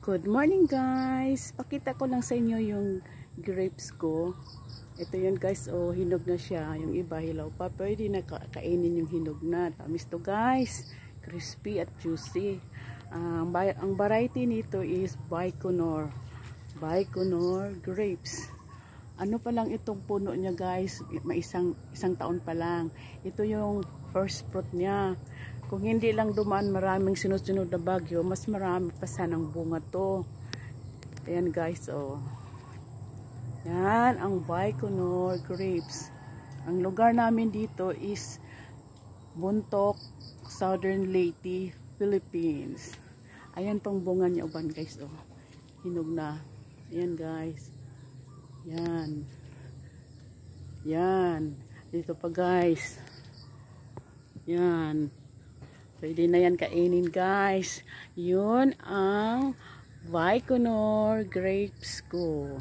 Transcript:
Good morning guys! Pakita ko lang sa inyo yung grapes ko. Ito yun guys, oh, hinog na siya. Yung iba hilaw pa. Pwede na kainin yung hinog na. Tamis to guys. Crispy at juicy. Ang variety nito is Baikonur. Baikonur grapes. Ano pa lang itong puno niya guys, may isang taon pa lang. Ito yung first fruit niya. Kung hindi lang dumaan maraming sunod-sunod na bagyo, mas marami pa sanang bunga to. Ayan guys, oh. Yan ang Baikonur grapes. Ang lugar namin dito is Bontoc, Southern Leyte, Philippines. Ayan pang bunga niya uban guys, oh. Hinog na. Ayan guys. Yan. Yan. Dito pa guys. Yan. Pwede na yan kainin guys. Yun ang Baikonur grapes ko.